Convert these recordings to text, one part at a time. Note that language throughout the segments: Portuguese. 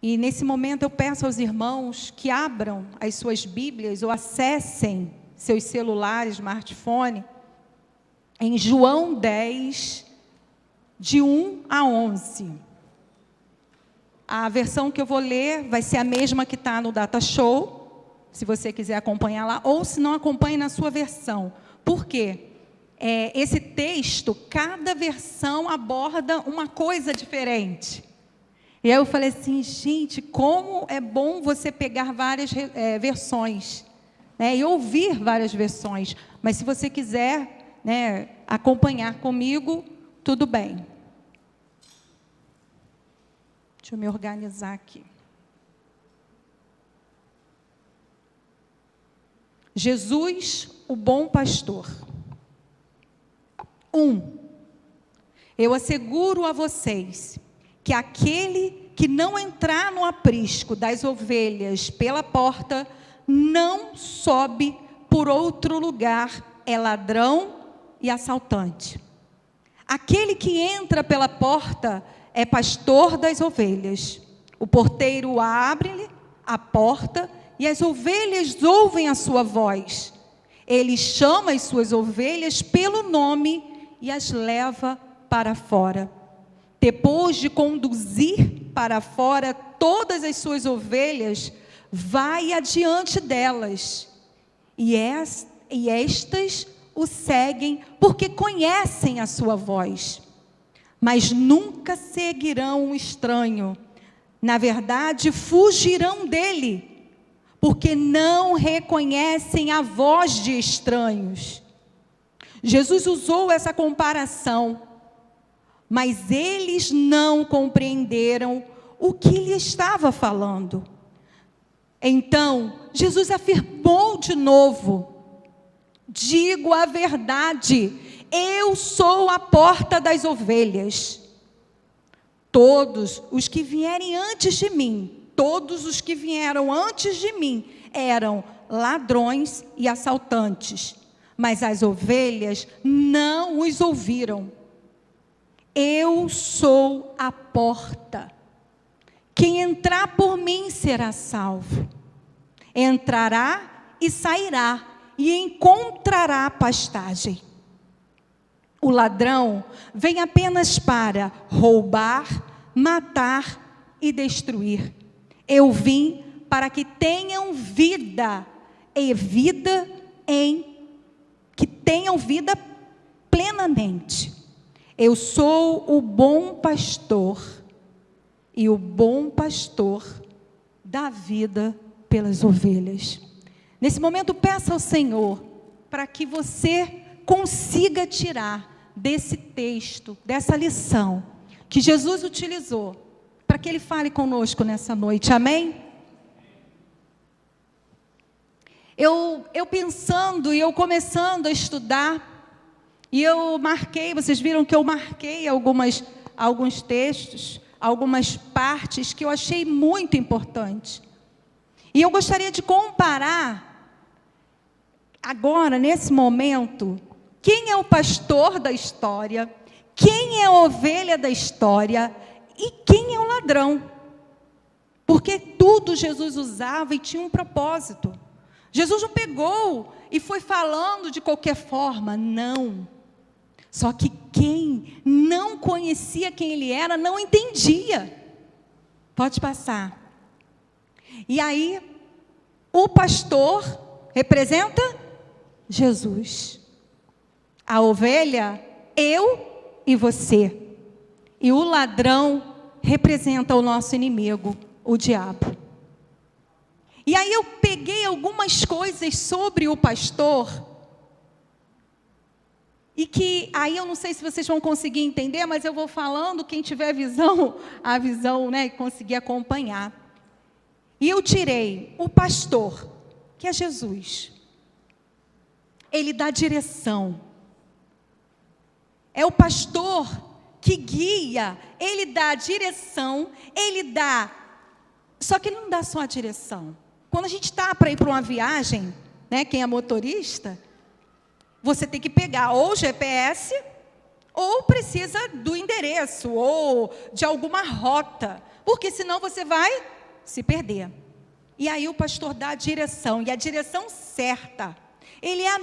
E nesse momento eu peço aos irmãos que abram as suas Bíblias ou acessem seus celulares, smartphone, em João 10, de 1 a 11. A versão que eu vou ler vai ser a mesma que está no Data Show, se você quiser acompanhar lá, ou se não, acompanhe na sua versão. Por quê? Esse texto, cada versão aborda uma coisa diferente. E aí eu falei assim, gente, como é bom você pegar várias versões, né, e ouvir várias versões. Mas se você quiser, né, acompanhar comigo, tudo bem. Deixa eu me organizar aqui. Jesus, o bom pastor. 1. Eu asseguro a vocês que aquele que não entrar no aprisco das ovelhas pela porta, não sobe por outro lugar, é ladrão e assaltante. Aquele que entra pela porta é pastor das ovelhas. O porteiro abre-lhe a porta e as ovelhas ouvem a sua voz. Ele chama as suas ovelhas pelo nome e as leva para fora. Depois de conduzir para fora todas as suas ovelhas, vai adiante delas. E estas o seguem porque conhecem a sua voz. Mas nunca seguirão um estranho. Na verdade, fugirão dele, porque não reconhecem a voz de estranhos. Jesus usou essa comparação, mas eles não compreenderam o que lhe estava falando. Então, Jesus afirmou de novo: digo a verdade, eu sou a porta das ovelhas. Todos os que vierem antes de mim, todos os que vieram antes de mim, eram ladrões e assaltantes, mas as ovelhas não os ouviram. Eu sou a porta. Quem entrar por mim será salvo. Entrará e sairá e encontrará pastagem. O ladrão vem apenas para roubar, matar e destruir. Eu vim para que tenham vida, e que tenham vida plenamente. Eu sou o bom pastor, e o bom pastor dá vida pelas ovelhas. Nesse momento, peça ao Senhor para que você consiga tirar desse texto, dessa lição que Jesus utilizou, para que Ele fale conosco nessa noite, amém? Eu pensando e eu começando a estudar, e eu marquei, vocês viram que eu marquei alguns textos, algumas partes que eu achei muito importantes. E eu gostaria de comparar, agora, nesse momento, quem é o pastor da história, quem é a ovelha da história e quem é o ladrão. Porque tudo Jesus usava e tinha um propósito. Jesus não pegou e foi falando de qualquer forma, não. Só que quem não conhecia quem Ele era, não entendia. Pode passar. E aí, o pastor representa Jesus. A ovelha, eu e você. E o ladrão representa o nosso inimigo, o diabo. E aí eu peguei algumas coisas sobre o pastor, e que aí eu não sei se vocês vão conseguir entender, mas eu vou falando, quem tiver a visão, né, conseguir acompanhar. E eu tirei o pastor, que é Jesus. Ele dá direção. É o pastor que guia, ele dá direção, ele dá... Só que ele não dá só a direção. Quando a gente está para ir para uma viagem, né, quem é motorista, você tem que pegar ou o GPS, ou precisa do endereço, ou de alguma rota. porque senão você vai se perder. E aí o pastor dá a direção, e a direção certa. Ele é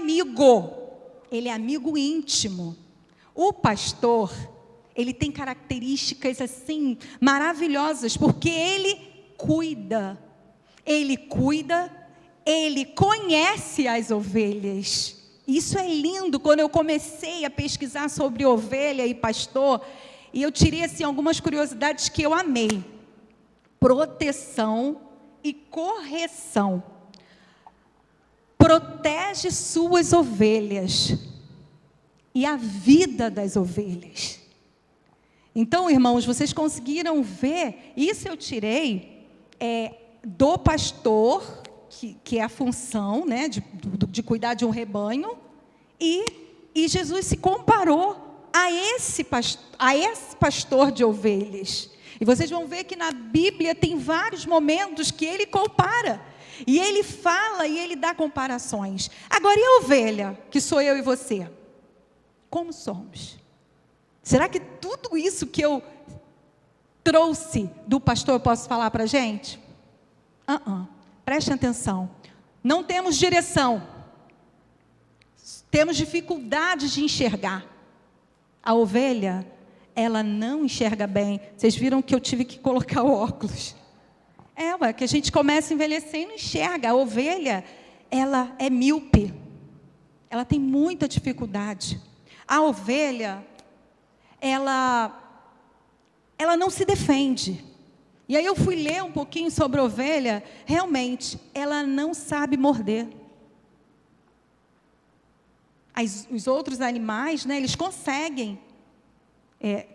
amigo íntimo. O pastor, ele tem características assim maravilhosas, porque ele cuida, ele conhece as ovelhas. Isso é lindo. Quando eu comecei a pesquisar sobre ovelha e pastor, e eu tirei assim algumas curiosidades que eu amei. Proteção e correção. Protege suas ovelhas e a vida das ovelhas. Então, irmãos, vocês conseguiram ver? Isso eu tirei do pastor, que é a função, né, de cuidar de um rebanho, e Jesus se comparou a esse pastor de ovelhas. E vocês vão ver que na Bíblia tem vários momentos que ele compara, e ele fala e ele dá comparações. Agora, e a ovelha, que sou eu e você? Como somos? Será que tudo isso que eu trouxe do pastor eu posso falar para a gente? Prestem atenção. Não temos direção. Temos dificuldade de enxergar. A ovelha, ela não enxerga bem. Vocês viram que eu tive que colocar o óculos. Que a gente começa a envelhecer e não enxerga. A ovelha, ela é míope. Ela tem muita dificuldade. A ovelha, ela não se defende. E aí eu fui ler um pouquinho sobre a ovelha. Realmente, ela não sabe morder. Os outros animais, né, eles conseguem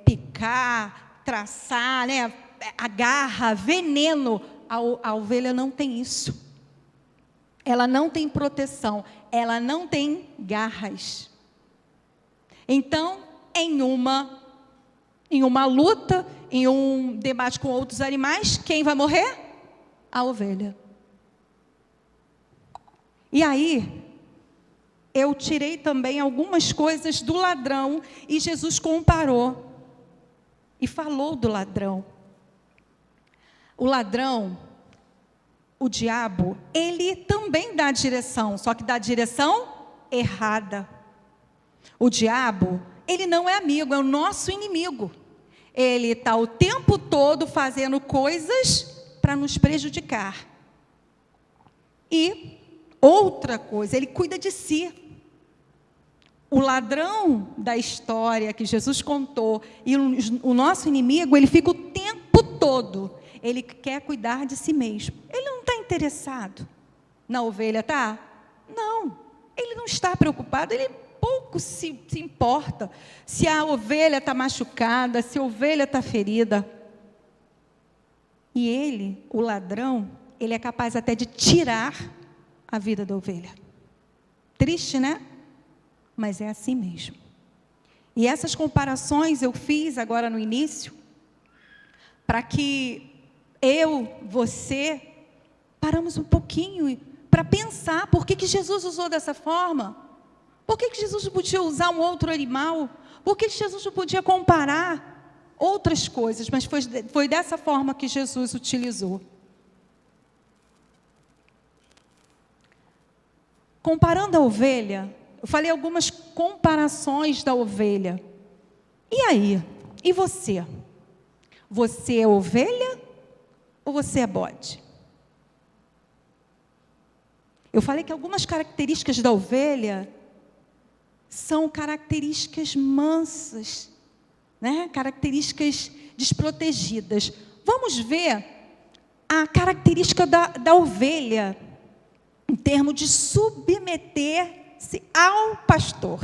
picar, traçar, né, a garra, veneno. A ovelha não tem isso. Ela não tem proteção. Ela não tem garras. Então, em uma luta, em um debate com outros animais, quem vai morrer? A ovelha. E aí, eu tirei também algumas coisas do ladrão, e Jesus comparou, e falou do ladrão. O ladrão, o diabo, ele também dá direção, só que dá direção errada. O diabo, ele não é amigo, é o nosso inimigo. Ele está o tempo todo fazendo coisas para nos prejudicar. E outra coisa, ele cuida de si. O ladrão da história que Jesus contou e o nosso inimigo, ele fica o tempo todo, ele quer cuidar de si mesmo. Ele não está interessado na ovelha, tá? Não, ele não está preocupado, ele pouco se importa se a ovelha está machucada, se a ovelha está ferida. E ele, o ladrão, ele é capaz até de tirar a vida da ovelha. Triste, né? Mas é assim mesmo. E essas comparações eu fiz agora no início, para que você, paramos um pouquinho para pensar por que Jesus usou dessa forma. Por que Jesus não podia usar um outro animal? Por que Jesus não podia comparar outras coisas? Mas foi dessa forma que Jesus utilizou. Comparando a ovelha, eu falei algumas comparações da ovelha. E aí? E você? Você é ovelha ou você é bode? Eu falei que algumas características da ovelha são características mansas, né? Características desprotegidas. Vamos ver a característica da ovelha, em termos de submeter-se ao pastor.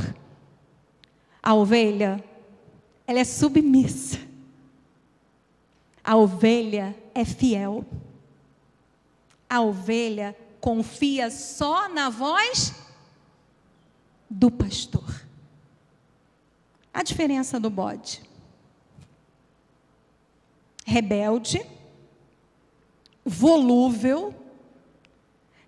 A ovelha, ela é submissa. A ovelha é fiel. A ovelha confia só na voz do pastor. A diferença do bode: rebelde, volúvel,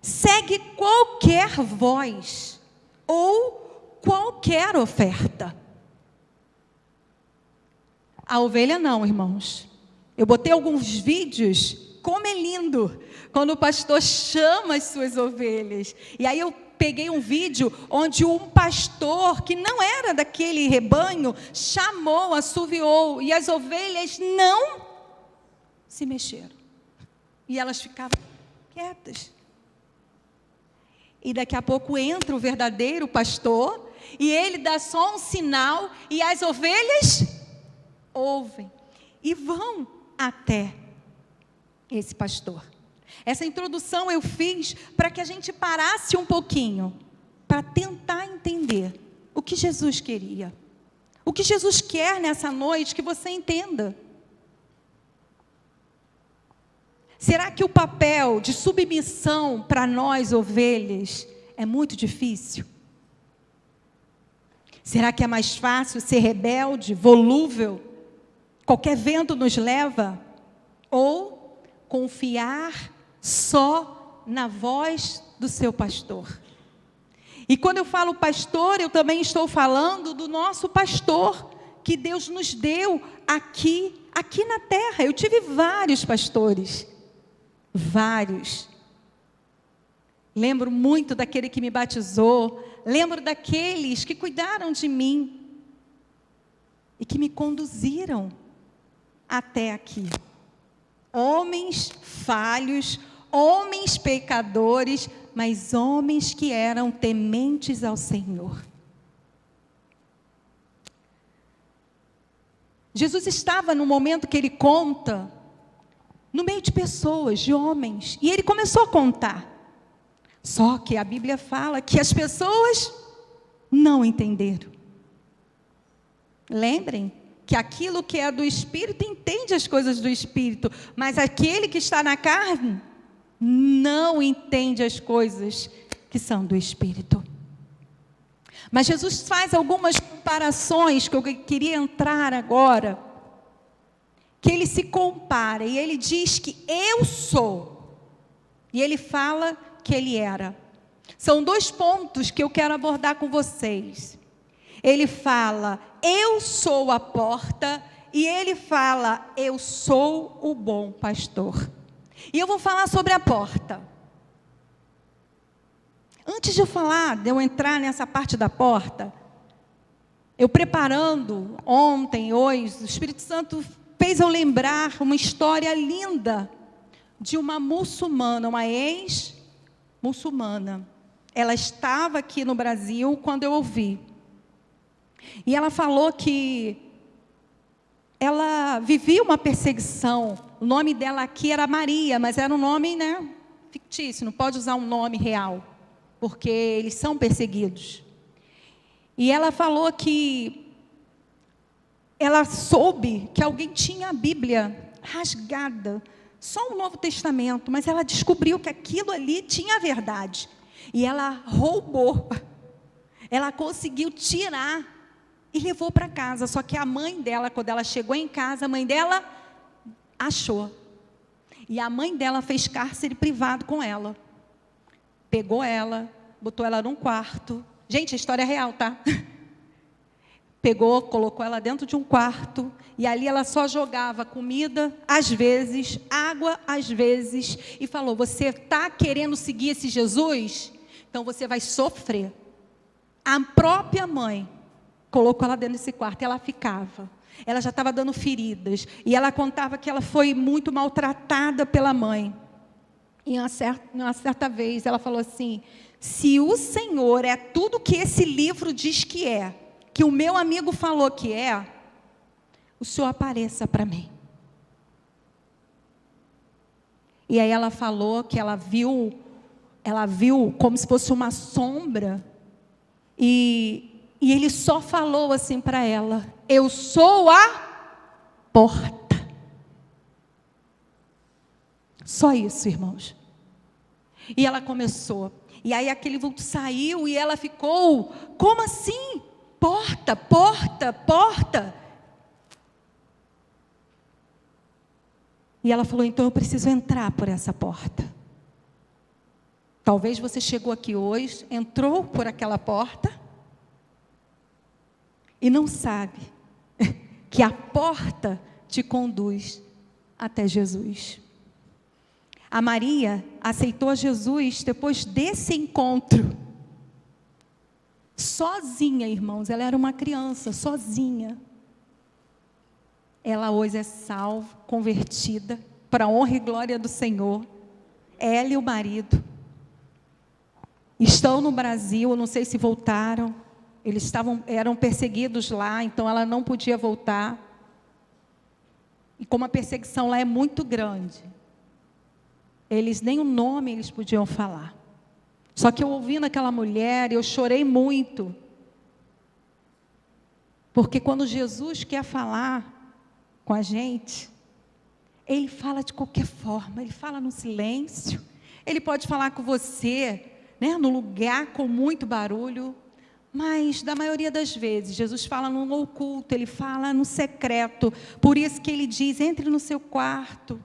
segue qualquer voz ou qualquer oferta. A ovelha não, irmãos. Eu botei alguns vídeos, como é lindo, quando o pastor chama as suas ovelhas. E aí eu peguei um vídeo onde um pastor, que não era daquele rebanho, chamou, assoviou, e as ovelhas não se mexeram. E elas ficavam quietas. E daqui a pouco entra o verdadeiro pastor, e ele dá só um sinal, e as ovelhas ouvem e vão até esse pastor. Essa introdução eu fiz para que a gente parasse um pouquinho, para tentar entender o que Jesus queria. O que Jesus quer nessa noite que você entenda. Será que o papel de submissão para nós, ovelhas, é muito difícil? Será que é mais fácil ser rebelde, volúvel? Qualquer vento nos leva? Ou confiar só na voz do seu pastor? E quando eu falo pastor, eu também estou falando do nosso pastor, que Deus nos deu aqui na terra. Eu tive vários pastores. Vários. Lembro muito daquele que me batizou, lembro daqueles que cuidaram de mim e que me conduziram até aqui. Homens falhos, homens pecadores, mas homens que eram tementes ao Senhor. Jesus estava no momento que ele conta, no meio de pessoas, de homens, e ele começou a contar. Só que a Bíblia fala que as pessoas não entenderam. Lembrem que aquilo que é do Espírito entende as coisas do Espírito, mas aquele que está na carne não entende as coisas que são do Espírito. Mas Jesus faz algumas comparações que eu queria entrar agora, que ele se compara e ele diz que eu sou, e ele fala que ele era. São dois pontos que eu quero abordar com vocês. Ele fala, eu sou a porta, e ele fala, eu sou o bom pastor. E eu vou falar sobre a porta. Antes de eu entrar nessa parte da porta, eu preparando ontem, hoje, o Espírito Santo fez eu lembrar uma história linda de uma muçulmana, uma ex-muçulmana. Ela estava aqui no Brasil quando eu ouvi. E ela falou que ela vivia uma perseguição. O nome dela aqui era Maria, mas era um nome, fictício, não pode usar um nome real, porque eles são perseguidos. E ela falou que ela soube que alguém tinha a Bíblia rasgada, só o Novo Testamento, mas ela descobriu que aquilo ali tinha a verdade. E ela roubou, ela conseguiu tirar e levou para casa. Só que a mãe dela, quando ela chegou em casa, a mãe dela achou. E a mãe dela fez cárcere privado com ela. Pegou ela, botou ela num quarto. Gente, a história é real, tá? Pegou, colocou ela dentro de um quarto, e ali ela só jogava comida, às vezes, água, às vezes, e falou, você está querendo seguir esse Jesus? Então você vai sofrer. A própria mãe colocou ela dentro desse quarto, e ela ficava. Ela já estava dando feridas, e ela contava que ela foi muito maltratada pela mãe. E uma certa vez, ela falou assim, se o Senhor é tudo que esse livro diz que é, que o meu amigo falou que é, o Senhor apareça para mim. E aí ela falou que ela viu como se fosse uma sombra, e ele só falou assim para ela, eu sou a porta. Só isso, irmãos. E ela começou, e aí aquele vulto saiu, e ela ficou, como assim? Porta, porta, porta. E ela falou, então eu preciso entrar por essa porta. Talvez você chegou aqui hoje, entrou por aquela porta, e não sabe que a porta te conduz até Jesus. A Maria aceitou Jesus depois desse encontro. Sozinha, irmãos, ela era uma criança, sozinha. Ela hoje é salva, convertida, para a honra e glória do Senhor. Ela e o marido estão no Brasil, não sei se voltaram. Eles eram perseguidos lá, então ela não podia voltar. E como a perseguição lá é muito grande, nem o nome eles podiam falar. Só que eu ouvindo aquela mulher, eu chorei muito. Porque quando Jesus quer falar com a gente, Ele fala de qualquer forma, Ele fala no silêncio, Ele pode falar com você, né, no lugar com muito barulho, mas da maioria das vezes, Jesus fala no oculto, Ele fala no secreto. Por isso que Ele diz, entre no seu quarto,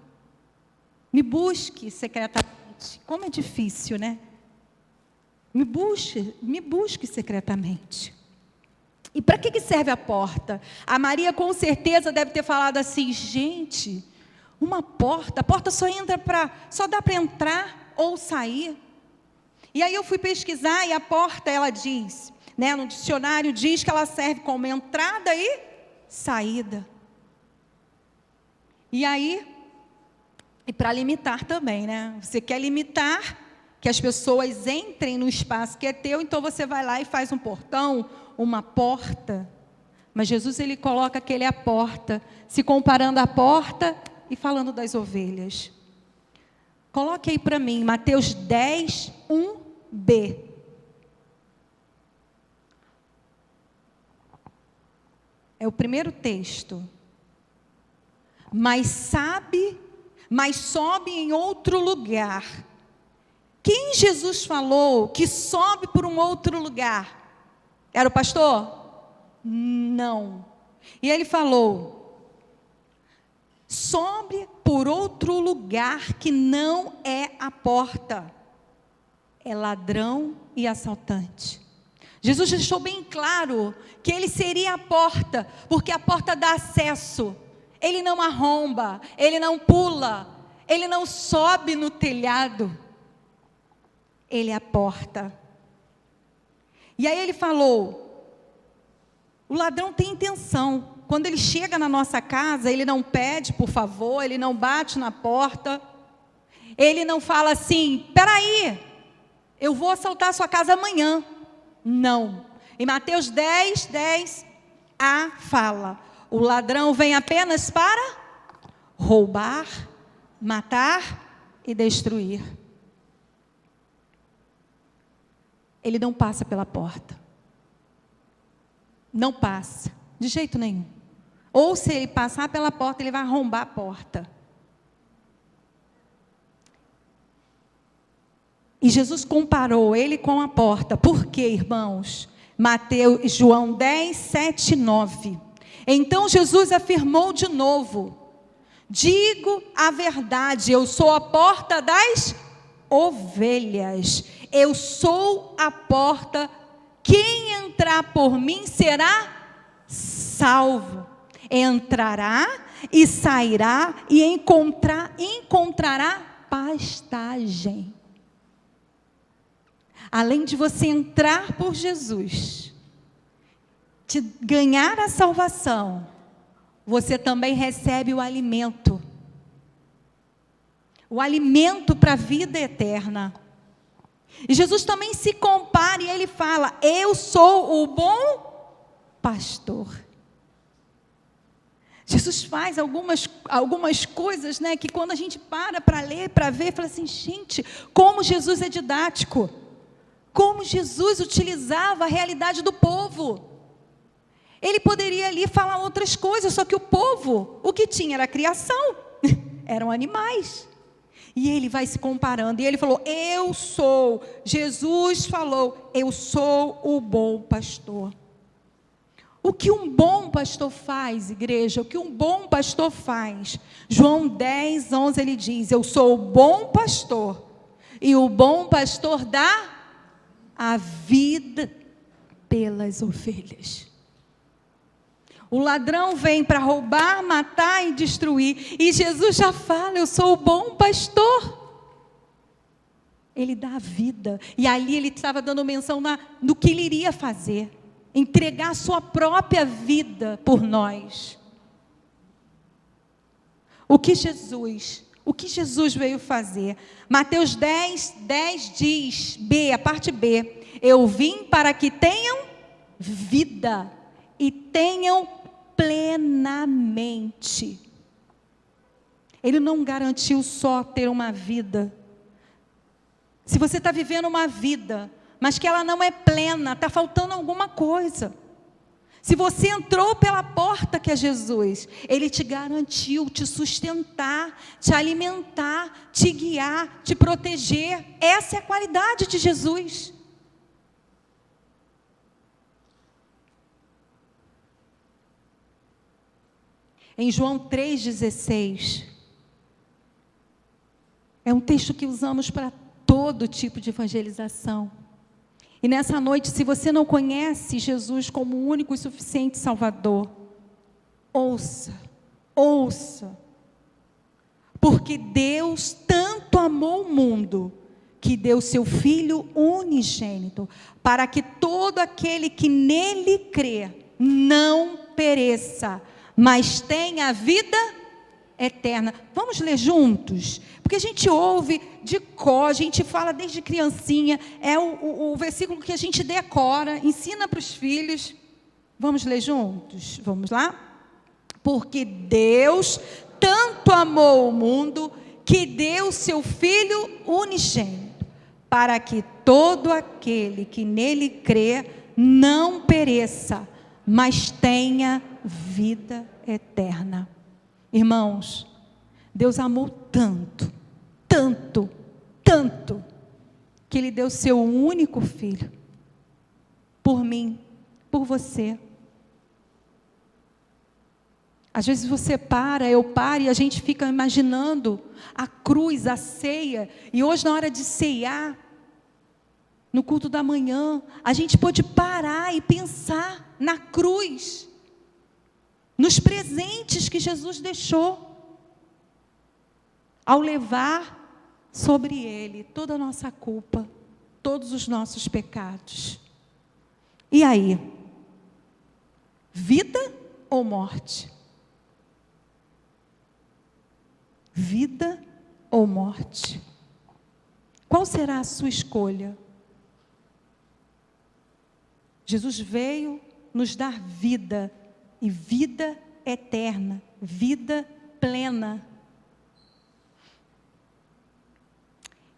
me busque secretamente. Como é difícil, né? Me busque secretamente. E para que serve a porta? A Maria com certeza deve ter falado assim, gente, uma porta, a porta só dá para entrar ou sair. E aí eu fui pesquisar e a porta, ela diz, né, no dicionário diz que ela serve como entrada e saída. E aí, e para limitar também, né? Você quer limitar que as pessoas entrem no espaço que é teu, então você vai lá e faz um portão, uma porta. Mas Jesus, Ele coloca que Ele é a porta, se comparando à porta e falando das ovelhas. Coloque aí para mim, Mateus 10, 1b. É o primeiro texto. Mas sobe em outro lugar. Quem Jesus falou que sobe por um outro lugar? Era o pastor? Não. E ele falou, sobe por outro lugar que não é a porta. É ladrão e assaltante. Jesus deixou bem claro que Ele seria a porta, porque a porta dá acesso. Ele não arromba, Ele não pula, Ele não sobe no telhado. Ele é a porta. E aí Ele falou, o ladrão tem intenção. Quando ele chega na nossa casa, ele não pede por favor, ele não bate na porta. Ele não fala assim, espera aí, eu vou assaltar a sua casa amanhã. Não. Em Mateus 10, 10a fala, o ladrão vem apenas para roubar, matar e destruir. Ele não passa pela porta. Não passa, de jeito nenhum. Ou se ele passar pela porta, ele vai arrombar a porta. E Jesus comparou ele com a porta. Por quê, irmãos? João 10, 7, 9. Então Jesus afirmou de novo, digo a verdade, eu sou a porta das ovelhas. Eu sou a porta, quem entrar por mim será salvo. Entrará e sairá e encontrará pastagem. Além de você entrar por Jesus, de ganhar a salvação, você também recebe o alimento para a vida eterna. E Jesus também se compara e Ele fala, eu sou o bom pastor. Jesus faz algumas coisas, né, que quando a gente para ler, para ver, fala assim, gente, como Jesus é didático. Como Jesus utilizava a realidade do povo. Ele poderia ali falar outras coisas, só que o povo, o que tinha era a criação, eram animais. E ele vai se comparando, e ele falou, Jesus falou, eu sou o bom pastor. O que um bom pastor faz, igreja? O que um bom pastor faz? João 10, 11, ele diz, eu sou o bom pastor, e o bom pastor dá a vida pelas ovelhas. O ladrão vem para roubar, matar e destruir. E Jesus já fala: eu sou o bom pastor. Ele dá a vida. E ali ele estava dando menção no que ele iria fazer. Entregar a sua própria vida por nós. O que Jesus veio fazer? Mateus 10 diz, a parte B. Eu vim para que tenham vida e tenham plenamente. Ele não garantiu só ter uma vida. Se você está vivendo uma vida, mas que ela não é plena, está faltando alguma coisa. Se você entrou pela porta que é Jesus, Ele te garantiu te sustentar, te alimentar, te guiar, te proteger. Essa é a qualidade de Jesus. Em João 3,16, é um texto que usamos para todo tipo de evangelização. E nessa noite, se você não conhece Jesus como o único e suficiente Salvador, ouça. Porque Deus tanto amou o mundo, que deu seu Filho unigênito, para que todo aquele que nele crê, não pereça, mas tenha a vida eterna. Vamos ler juntos? Porque a gente ouve de cor, a gente fala desde criancinha, é o versículo que a gente decora, ensina para os filhos. Vamos ler juntos? Vamos lá? Porque Deus tanto amou o mundo, que deu seu Filho unigênito, para que todo aquele que nele crê, não pereça, mas tenha vida eterna. Irmãos, Deus amou tanto, que Ele deu seu único Filho, por mim, por você. Às vezes eu paro e a gente fica imaginando a cruz, a ceia, e hoje na hora de ceiar, no culto da manhã, a gente pode parar e pensar na cruz, nos presentes que Jesus deixou, ao levar sobre Ele toda a nossa culpa, todos os nossos pecados. E aí? Vida ou morte? Vida ou morte? Qual será a sua escolha? Jesus veio nos dar vida, e vida eterna, vida plena.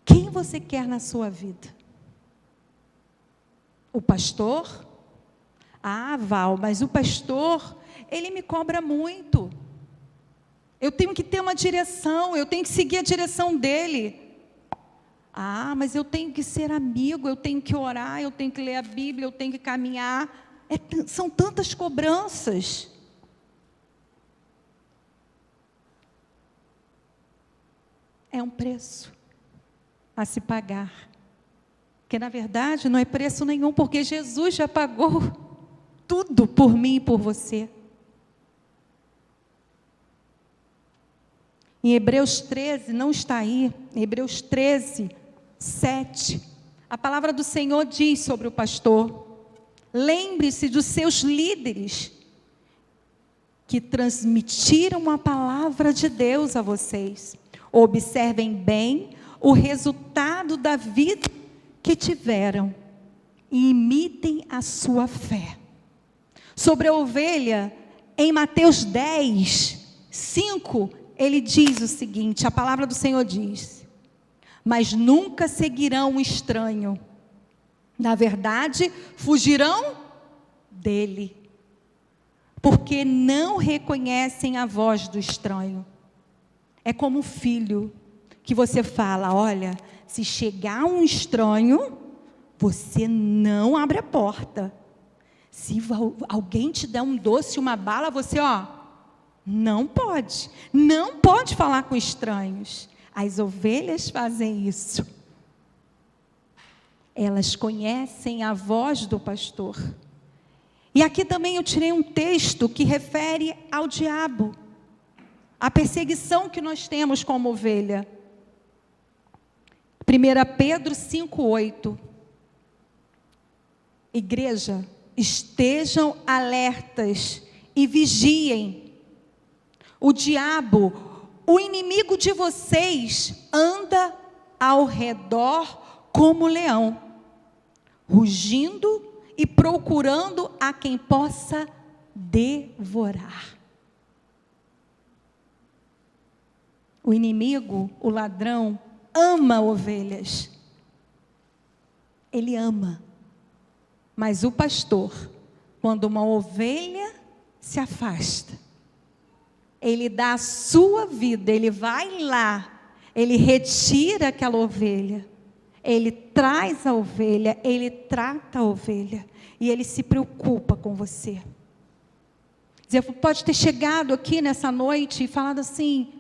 Quem você quer na sua vida? O pastor? Ah, Val, mas o pastor, ele me cobra muito. Eu tenho que ter uma direção, eu tenho que seguir a direção dele. Ah, mas eu tenho que ser amigo, eu tenho que orar, eu tenho que ler a Bíblia, eu tenho que caminhar. São tantas cobranças. É um preço a se pagar. Porque, na verdade, não é preço nenhum, porque Jesus já pagou tudo por mim e por você. Em Hebreus 13, não está aí, Hebreus 13, 7, a palavra do Senhor diz sobre o pastor: lembre-se dos seus líderes, que transmitiram a palavra de Deus a vocês. Observem bem o resultado da vida que tiveram e imitem a sua fé. Sobre a ovelha, em Mateus 10, 5, ele diz o seguinte, a palavra do Senhor diz: mas nunca seguirão um estranho. Na verdade, fugirão dele, porque não reconhecem a voz do estranho. É como um filho que você fala: olha, se chegar um estranho, você não abre a porta. Se alguém te der um doce, uma bala, você, não pode falar com estranhos. As ovelhas fazem isso. Elas conhecem a voz do pastor. E aqui também eu tirei um texto que refere ao diabo, a perseguição que nós temos como ovelha. 1 Pedro 5,8. Igreja, estejam alertas e vigiem. O diabo, o inimigo de vocês, anda ao redor como leão, rugindo e procurando a quem possa devorar. O inimigo, o ladrão, ama ovelhas. Ele ama. Mas o pastor, quando uma ovelha se afasta, ele dá a sua vida, ele vai lá, ele retira aquela ovelha, ele traz a ovelha, ele trata a ovelha, e ele se preocupa com você. Você pode ter chegado aqui nessa noite e falado assim: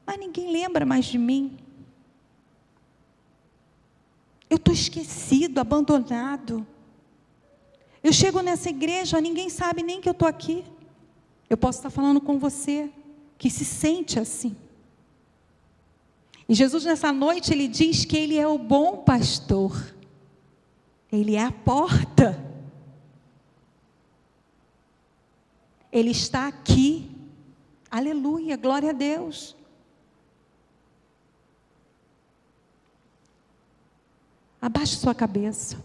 mas ninguém lembra mais de mim. Eu estou esquecido, abandonado. Eu chego nessa igreja, ninguém sabe nem que eu estou aqui. Eu posso estar falando com você, que se sente assim. E Jesus nessa noite, Ele diz que Ele é o bom pastor. Ele é a porta. Ele está aqui. Aleluia, glória a Deus. Abaixe sua cabeça.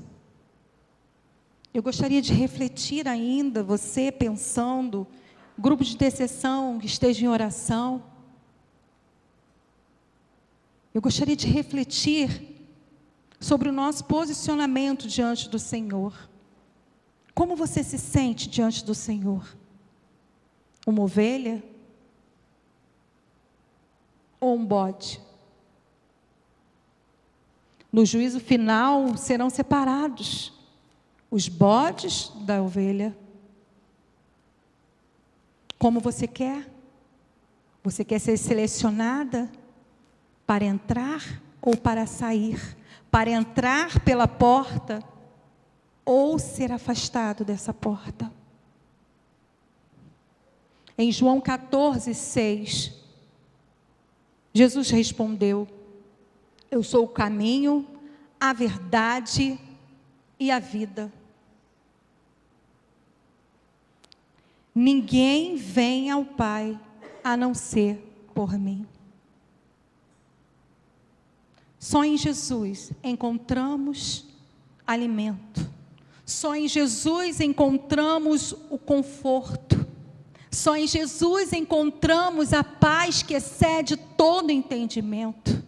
Eu gostaria de refletir ainda, você pensando, grupo de intercessão que esteja em oração. Eu gostaria de refletir sobre o nosso posicionamento diante do Senhor. Como você se sente diante do Senhor? Uma ovelha? Ou um bode? No juízo final serão separados os bodes da ovelha. Como você quer? Você quer ser selecionada para entrar ou para sair? Para entrar pela porta ou ser afastado dessa porta? Em João 14:6, Jesus respondeu: eu sou o caminho, a verdade e a vida. Ninguém vem ao Pai a não ser por mim. Só em Jesus encontramos alimento. Só em Jesus encontramos o conforto. Só em Jesus encontramos a paz que excede todo entendimento.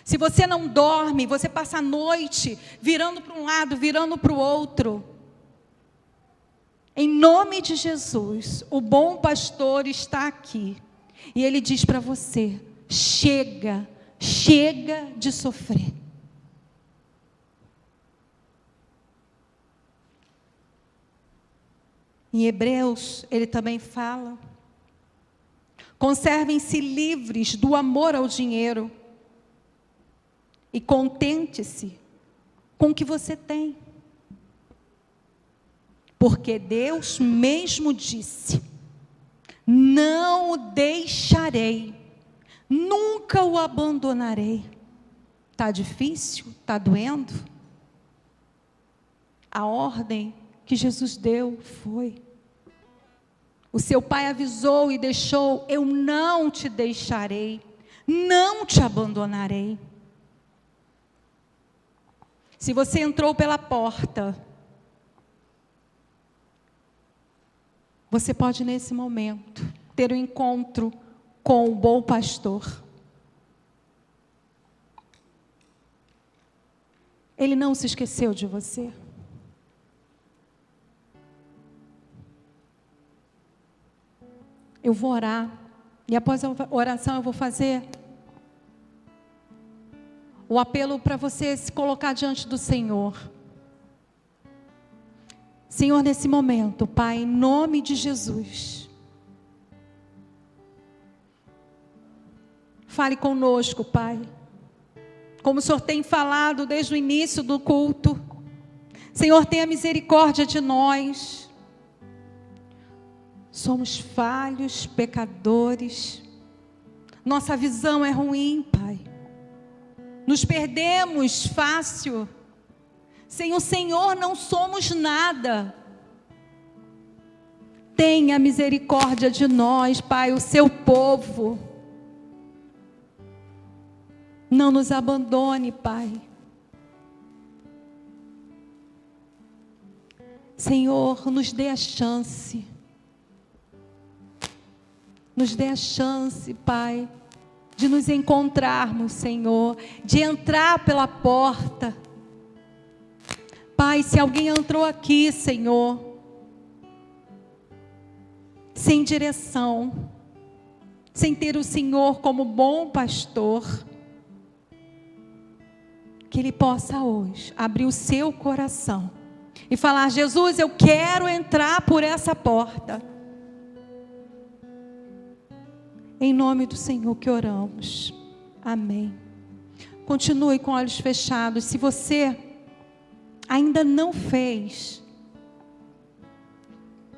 Se você não dorme, você passa a noite virando para um lado, virando para o outro. Em nome de Jesus, o bom pastor está aqui. E ele diz para você: chega, chega de sofrer. Em Hebreus, ele também fala: conservem-se livres do amor ao dinheiro e contente-se com o que você tem. Porque Deus mesmo disse: não o deixarei, nunca o abandonarei. Está difícil? Está doendo? A ordem que Jesus deu foi: o seu pai avisou e deixou: eu não te deixarei, não te abandonarei. Se você entrou pela porta, você pode nesse momento ter um encontro com o bom pastor. Ele não se esqueceu de você. Eu vou orar, e após a oração eu vou fazer o apelo para você se colocar diante do Senhor. Senhor, nesse momento, Pai, em nome de Jesus, fale conosco, Pai, como o Senhor tem falado desde o início do culto. Senhor, tenha misericórdia de nós. Somos falhos, pecadores. Nossa visão é ruim, Pai. Nos perdemos fácil. Sem o Senhor não somos nada. Tenha misericórdia de nós, Pai, o seu povo. Não nos abandone, Pai. Senhor, nos dê a chance. Nos dê a chance, Pai, de nos encontrarmos, Senhor, de entrar pela porta. Pai, se alguém entrou aqui, Senhor, sem direção, sem ter o Senhor como bom pastor, que ele possa hoje abrir o seu coração e falar: Jesus, eu quero entrar por essa porta. Em nome do Senhor que oramos. Amém. Continue com olhos fechados. Se você ainda não fez,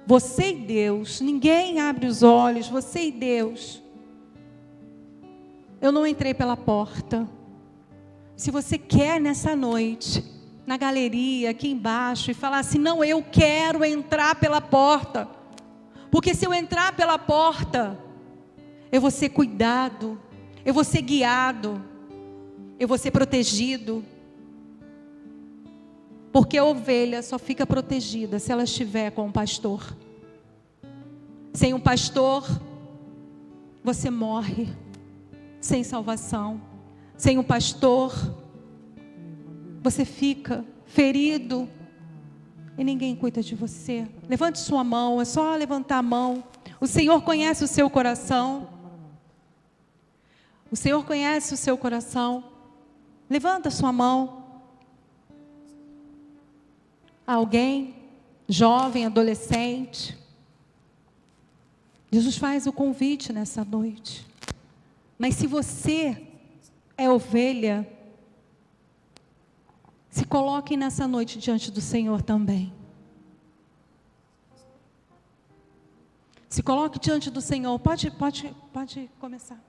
você e Deus, ninguém abre os olhos, você e Deus. Eu não entrei pela porta. Se você quer nessa noite, na galeria, aqui embaixo, e falar assim: não, eu quero entrar pela porta, porque se eu entrar pela porta, eu vou ser cuidado, eu vou ser guiado, eu vou ser protegido. Porque a ovelha só fica protegida se ela estiver com um pastor. Sem um pastor, você morre sem salvação. Sem um pastor, você fica ferido e ninguém cuida de você. Levante sua mão, é só levantar a mão. O Senhor conhece o seu coração. O Senhor conhece o seu coração. Levanta sua mão. Alguém, jovem, adolescente. Jesus faz o convite nessa noite. Mas se você é ovelha, se coloque nessa noite diante do Senhor também. Se coloque diante do Senhor. Pode começar.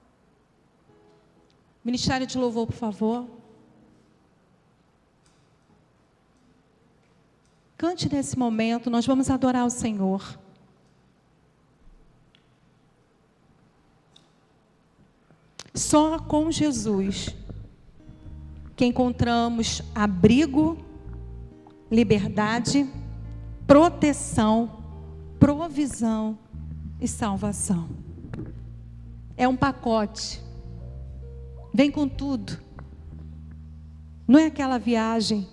Ministério de louvor, por favor. Cante nesse momento, nós vamos adorar o Senhor. Só com Jesus que encontramos abrigo, liberdade, proteção, provisão e salvação. É um pacote. Vem com tudo. Não é aquela viagem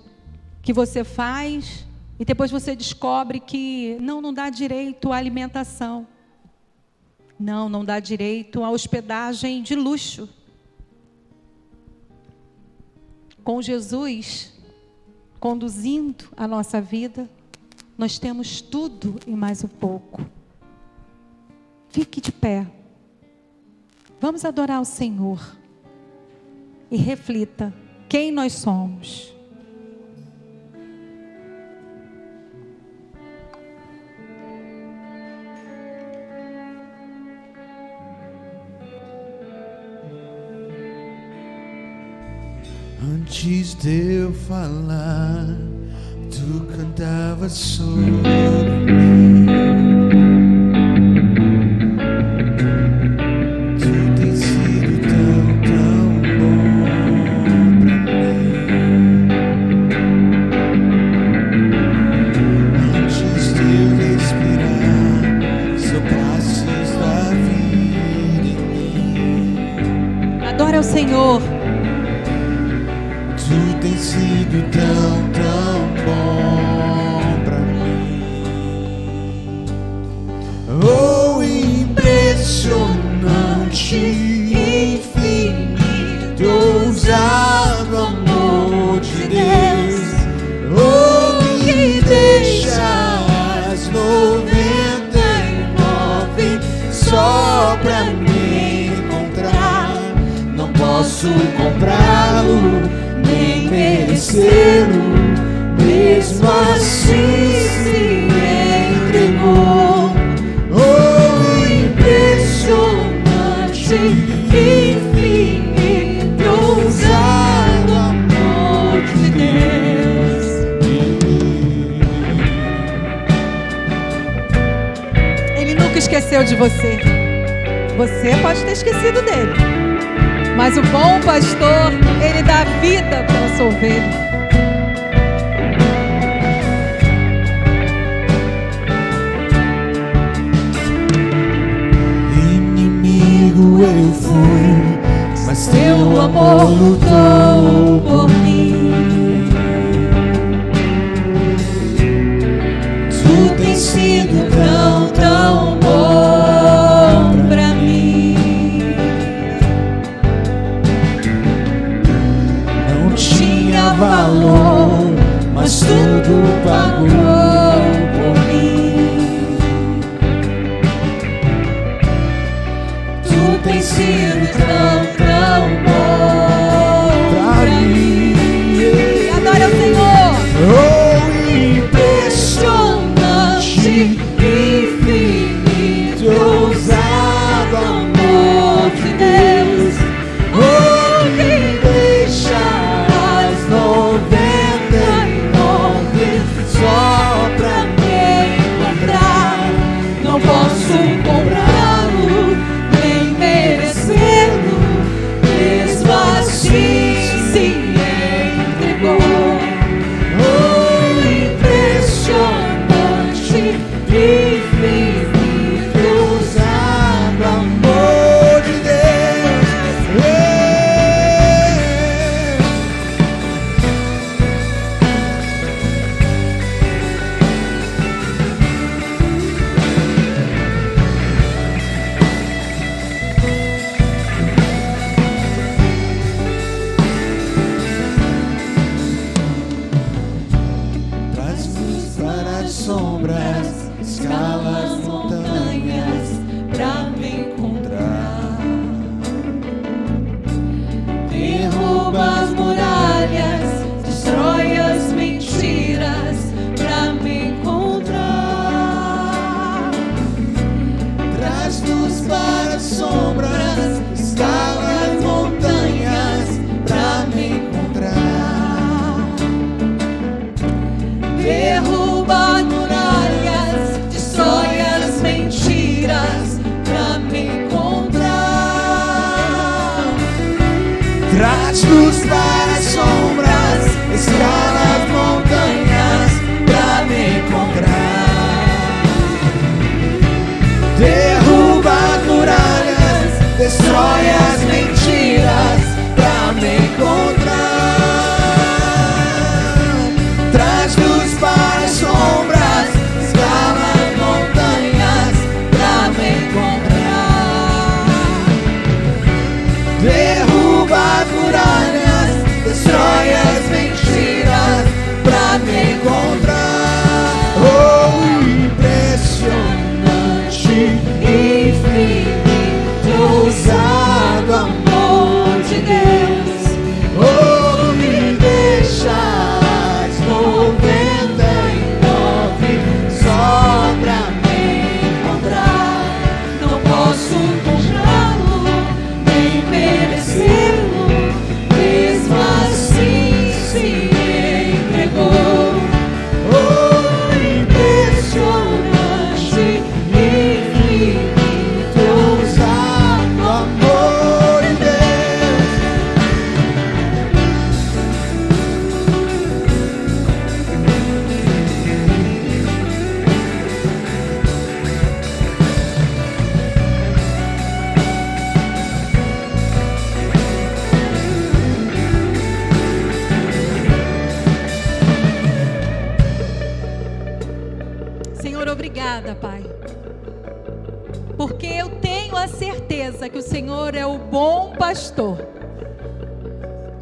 que você faz e depois você descobre que não dá direito à alimentação. Não dá direito à hospedagem de luxo. Com Jesus conduzindo a nossa vida, nós temos tudo e mais um pouco. Fique de pé. Vamos adorar o Senhor. E reflita quem nós somos. Antes de eu falar, tu cantava sobre mim. Tu tens sido tão bom pra mim. Antes de eu respirar, soplasses da vida em mim. Adora o Senhor. Tu tens sido tão bom pra mim. Oh, impressionante, infinito, ousado amor de Deus. Oh, que deixa as 99 só pra me encontrar. Não posso comprá-lo, nem merecê-lo, mesmo assim se entregou. Oh, impressionante, infinito, ousado amor de Deus. Ele nunca esqueceu de você. Você pode ter esquecido dele, mas o bom pastor, ele dá vida pela sua ovelha. Inimigo eu fui, mas teu amor lutou por mim. Tu tens sido tão, tão bom pra mim. Não tinha valor, mas tudo pagou por mim. Tu tens sido tão, tão bom pra mim. Adore ao Senhor. Oh, impressionante, infinito, ousado amor de Deus. Oh, que deixa as 99 só pra me encontrar. Não posso comprá-lo, nem merecê-lo, mesmo assim se entregou. Oh, impressionante, infinito, ousado amor de Deus. Traz luz para as sombras, escala as montanhas pra me encontrar. Derruba as muralhas, destrói as mentiras pra me encontrar. Traz luz para as sombras, escala as montanhas pra me encontrar. Derruba as muralhas, destrói as mentiras pra me encontrar. Traz luz para as sombras, escala as montanhas pra me encontrar. Derruba as muralhas, destrói as mentiras pra me encontrar. Traz luz para as sombras, escala as montanhas pra me encontrar. Derruba as muralhas, destrói as mentiras pra me encontrar. Oh, impressionante, infinito, ousado amor de Deus. Oh, me deixa as 99 só pra me encontrar. Não posso comprá-lo, nem merecê-lo, mesmo assim se entregou. Oh, impressionante, infinito, ousado amor de Deus. Senhor, obrigada, Pai. Porque eu tenho a certeza que o Senhor é o bom pastor.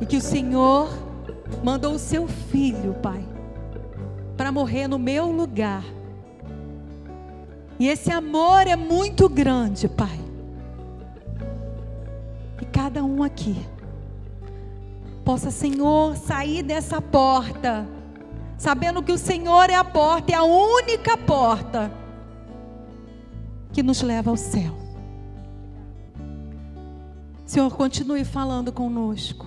E que o Senhor mandou o seu filho, Pai, para morrer no meu lugar. E esse amor é muito grande, Pai. E cada um aqui possa, Senhor, sair dessa porta sabendo que o Senhor é a porta, é a única porta que nos leva ao céu. Senhor, continue falando conosco.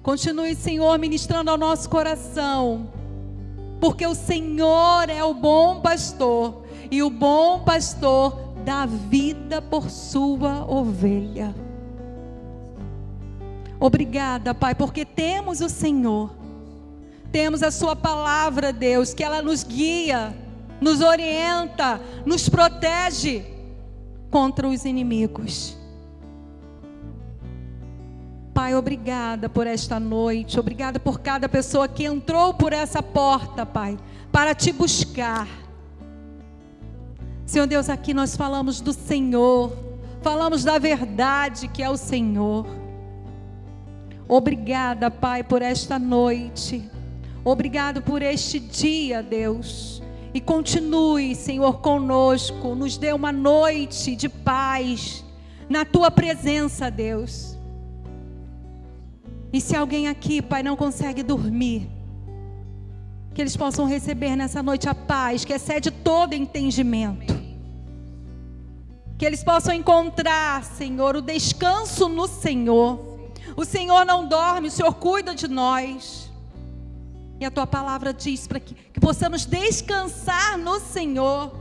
Continue, Senhor, ministrando ao nosso coração. Porque o Senhor é o bom pastor. E o bom pastor dá vida por sua ovelha. Obrigada, Pai, porque temos o Senhor. Temos a sua palavra, Deus, que ela nos guia, nos orienta, nos protege contra os inimigos. Pai, obrigada por esta noite, obrigada por cada pessoa que entrou por essa porta, Pai, para te buscar. Senhor Deus, aqui nós falamos do Senhor, falamos da verdade que é o Senhor. Obrigada, Pai, por esta noite, obrigado por este dia, Deus, e continue, Senhor, conosco, nos dê uma noite de paz, na Tua presença, Deus. E se alguém aqui, Pai, não consegue dormir, que eles possam receber nessa noite a paz que excede todo entendimento. Que eles possam encontrar, Senhor, o descanso no Senhor. O Senhor não dorme, o Senhor cuida de nós. E a Tua palavra diz para que possamos descansar no Senhor.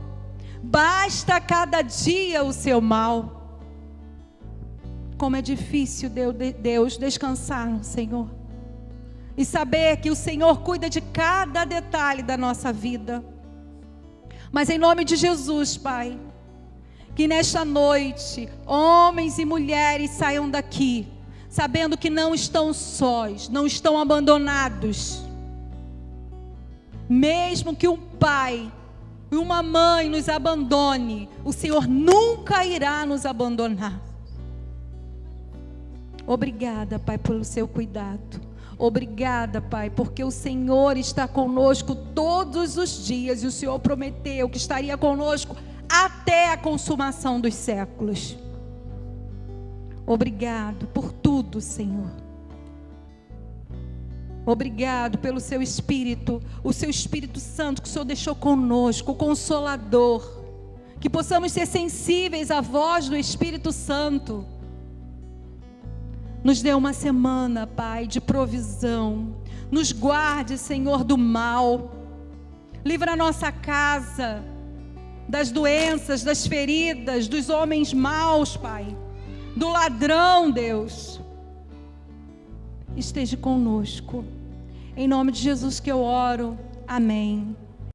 Basta cada dia o seu mal. Como é difícil, Deus, descansar no Senhor. E saber que o Senhor cuida de cada detalhe da nossa vida. Mas em nome de Jesus, Pai, que nesta noite, homens e mulheres saiam daqui, sabendo que não estão sós, não estão abandonados. Mesmo que um pai e uma mãe nos abandone, o Senhor nunca irá nos abandonar. Obrigada, Pai, pelo seu cuidado. Obrigada, Pai, porque o Senhor está conosco todos os dias. E o Senhor prometeu que estaria conosco até a consumação dos séculos. Obrigado por tudo, Senhor. Obrigado pelo seu Espírito, o seu Espírito Santo que o Senhor deixou conosco, o Consolador. Que possamos ser sensíveis à voz do Espírito Santo. Nos dê uma semana, Pai, de provisão. Nos guarde, Senhor, do mal. Livra a nossa casa das doenças, das feridas, dos homens maus, Pai. Do ladrão, Deus. Esteja conosco. Em nome de Jesus que eu oro. Amém.